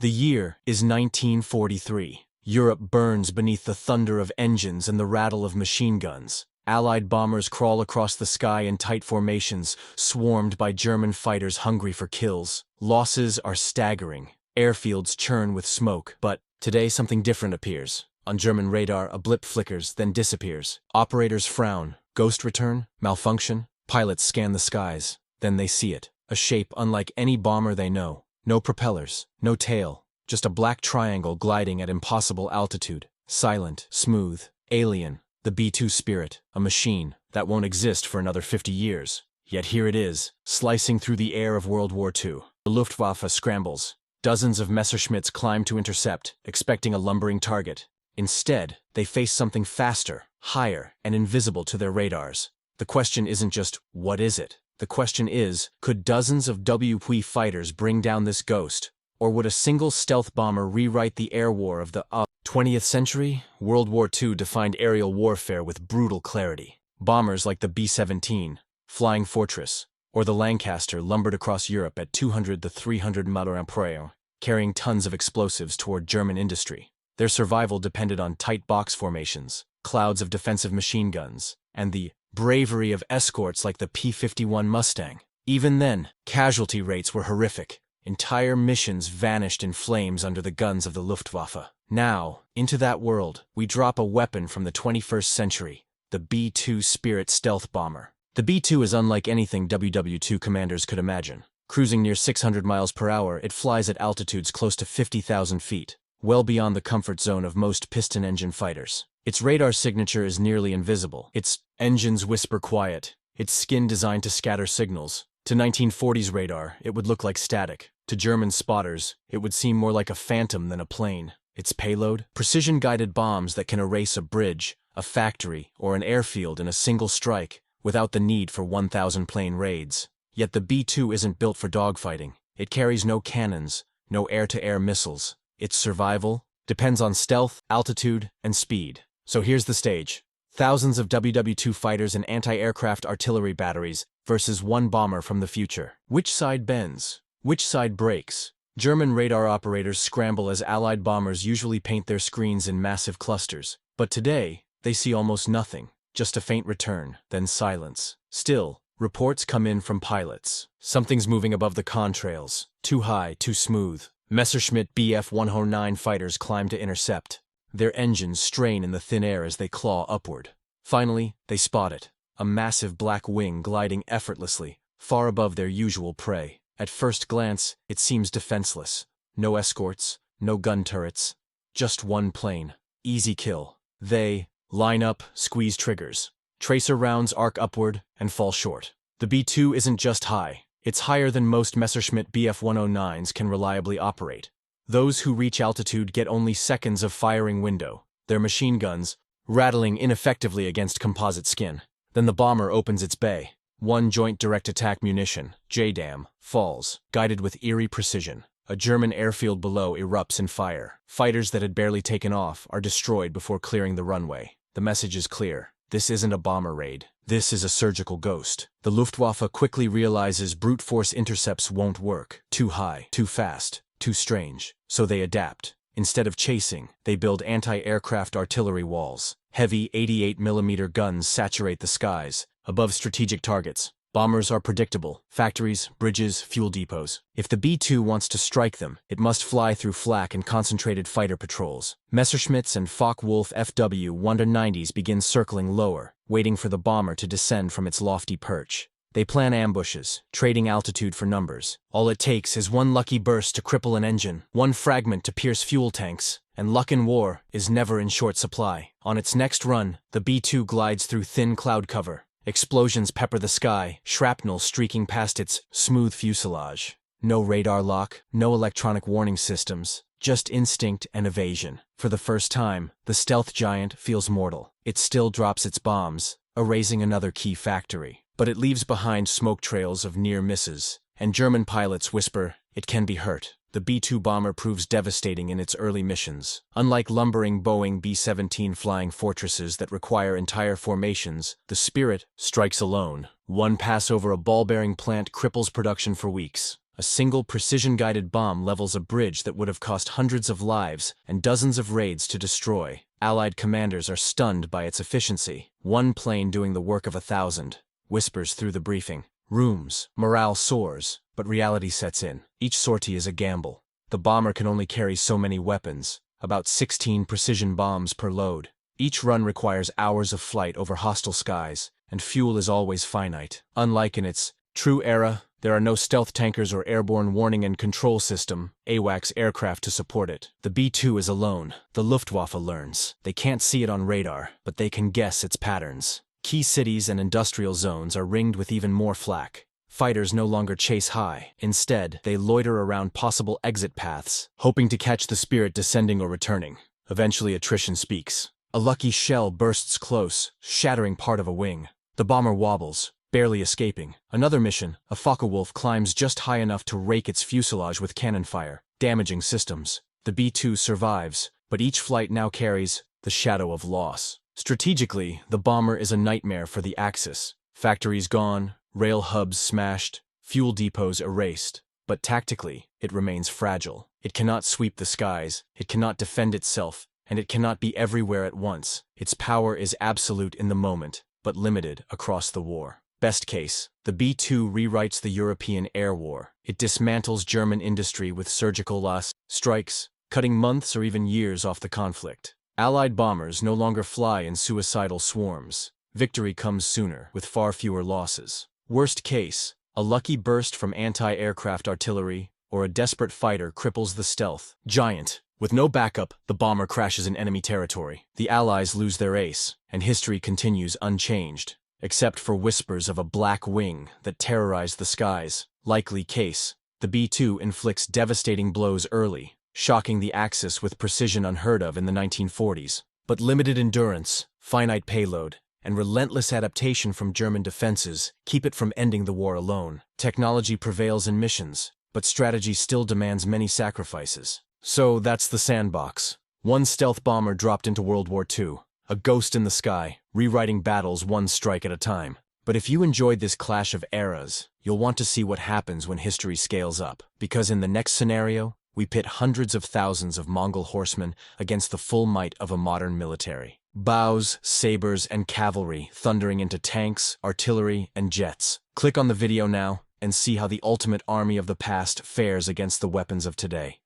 The year is 1943. Europe burns beneath the thunder of engines and the rattle of machine guns. Allied bombers crawl across the sky in tight formations, swarmed by German fighters hungry for kills. Losses are staggering. Airfields churn with smoke, but today something different appears. On German radar, a blip flickers, then disappears. Operators frown. Ghost return? Malfunction? Pilots scan the skies. Then they see it. A shape unlike any bomber they know. No propellers, no tail, just a black triangle gliding at impossible altitude. Silent, smooth, alien. The B-2 Spirit, a machine that won't exist for another 50 years. Yet here it is, slicing through the air of World War II. The Luftwaffe scrambles. Dozens of Messerschmitts climb to intercept, expecting a lumbering target. Instead, they face something faster, higher, and invisible to their radars. The question isn't just, what is it? The question is, could dozens of WP fighters bring down this ghost? Or would a single stealth bomber rewrite the air war of the 20th century? World War II defined aerial warfare with brutal clarity. Bombers like the B-17, Flying Fortress, or the Lancaster lumbered across Europe at 200 to 300 mph, carrying tons of explosives toward German industry. Their survival depended on tight box formations, clouds of defensive machine guns, and the bravery of escorts like the P-51 Mustang. Even then, casualty rates were horrific. Entire missions vanished in flames under the guns of the Luftwaffe. Now, into that world, we drop a weapon from the 21st century, the B-2 Spirit stealth bomber. The B-2 is unlike anything WW2 commanders could imagine. Cruising near 600 miles per hour, it flies at altitudes close to 50,000 feet, well beyond the comfort zone of most piston-engine fighters. Its radar signature is nearly invisible. Its engines whisper quiet. Its skin designed to scatter signals. To 1940s radar, it would look like static. To German spotters, it would seem more like a phantom than a plane. Its payload? Precision-guided bombs that can erase a bridge, a factory, or an airfield in a single strike without the need for 1,000-plane raids. Yet the B-2 isn't built for dogfighting. It carries no cannons, no air-to-air missiles. Its survival depends on stealth, altitude, and speed. So here's the stage. Thousands of WW2 fighters and anti-aircraft artillery batteries versus one bomber from the future. Which side bends? Which side breaks? German radar operators scramble as Allied bombers usually paint their screens in massive clusters. But today, they see almost nothing. Just a faint return, then silence. Still, reports come in from pilots. Something's moving above the contrails. Too high, too smooth. Messerschmitt Bf-109 fighters climb to intercept. Their engines strain in the thin air as they claw upward. Finally, they spot it. A massive black wing gliding effortlessly, far above their usual prey. At first glance, it seems defenseless. No escorts, no gun turrets. Just one plane. Easy kill. They line up, squeeze triggers. Tracer rounds arc upward and fall short. The B-2 isn't just high. It's higher than most Messerschmitt Bf-109s can reliably operate. Those who reach altitude get only seconds of firing window, their machine guns rattling ineffectively against composite skin. Then the bomber opens its bay. One joint direct attack munition, JDAM, falls, guided with eerie precision. A German airfield below erupts in fire. Fighters that had barely taken off are destroyed before clearing the runway. The message is clear. This isn't a bomber raid. This is a surgical ghost. The Luftwaffe quickly realizes brute force intercepts won't work. Too high, too fast, too strange. So they adapt. Instead of chasing, they build anti-aircraft artillery walls. Heavy 88mm guns saturate the skies. Above strategic targets, bombers are predictable. Factories, bridges, fuel depots. If the B-2 wants to strike them, it must fly through flak and concentrated fighter patrols. Messerschmitts and Focke-Wulf FW-190s begin circling lower, waiting for the bomber to descend from its lofty perch. They plan ambushes, trading altitude for numbers. All it takes is one lucky burst to cripple an engine, one fragment to pierce fuel tanks, and luck in war is never in short supply. On its next run, the B-2 glides through thin cloud cover. Explosions pepper the sky, shrapnel streaking past its smooth fuselage. No radar lock, no electronic warning systems, just instinct and evasion. For the first time, the stealth giant feels mortal. It still drops its bombs, erasing another key factory. But it leaves behind smoke trails of near misses, and German pilots whisper, it can be hurt. The B-2 bomber proves devastating in its early missions. Unlike lumbering Boeing B-17 Flying Fortresses that require entire formations, the Spirit strikes alone. One pass over a ball-bearing plant cripples production for weeks. A single precision-guided bomb levels a bridge that would have cost hundreds of lives and dozens of raids to destroy. Allied commanders are stunned by its efficiency. One plane doing the work of 1,000, whispers through the briefing rooms. Morale soars, but reality sets in. Each sortie is a gamble. The bomber can only carry so many weapons, about 16 precision bombs per load. Each run requires hours of flight over hostile skies, and fuel is always finite. Unlike in its true era, there are no stealth tankers or airborne warning and control system, AWACS aircraft to support it. The B-2 is alone. The Luftwaffe learns. They can't see it on radar, but they can guess its patterns. Key cities and industrial zones are ringed with even more flak. Fighters no longer chase high. Instead, they loiter around possible exit paths, hoping to catch the Spirit descending or returning. Eventually, attrition speaks. A lucky shell bursts close, shattering part of a wing. The bomber wobbles, barely escaping. Another mission, a Focke-Wulf climbs just high enough to rake its fuselage with cannon fire, damaging systems. The B-2 survives, but each flight now carries the shadow of loss. Strategically, the bomber is a nightmare for the Axis. Factories gone, rail hubs smashed, fuel depots erased. But tactically, it remains fragile. It cannot sweep the skies, it cannot defend itself, and it cannot be everywhere at once. Its power is absolute in the moment, but limited across the war. Best case, the B-2 rewrites the European air war. It dismantles German industry with surgical strikes, cutting months or even years off the conflict. Allied bombers no longer fly in suicidal swarms. Victory comes sooner, with far fewer losses. Worst case, a lucky burst from anti-aircraft artillery or a desperate fighter cripples the stealth giant. With no backup, the bomber crashes in enemy territory. The Allies lose their ace, and history continues unchanged, except for whispers of a black wing that terrorized the skies. Likely case, the B-2 inflicts devastating blows early, shocking the Axis with precision unheard of in the 1940s. But limited endurance, finite payload, and relentless adaptation from German defenses keep it from ending the war alone. Technology prevails in missions, but strategy still demands many sacrifices. So that's the Sandbox. One stealth bomber dropped into World War II, a ghost in the sky, rewriting battles one strike at a time. But if you enjoyed this clash of eras, you'll want to see what happens when history scales up. Because in the next scenario, we pit hundreds of thousands of Mongol horsemen against the full might of a modern military. Bows, sabers, and cavalry thundering into tanks, artillery, and jets. Click on the video now and see how the ultimate army of the past fares against the weapons of today.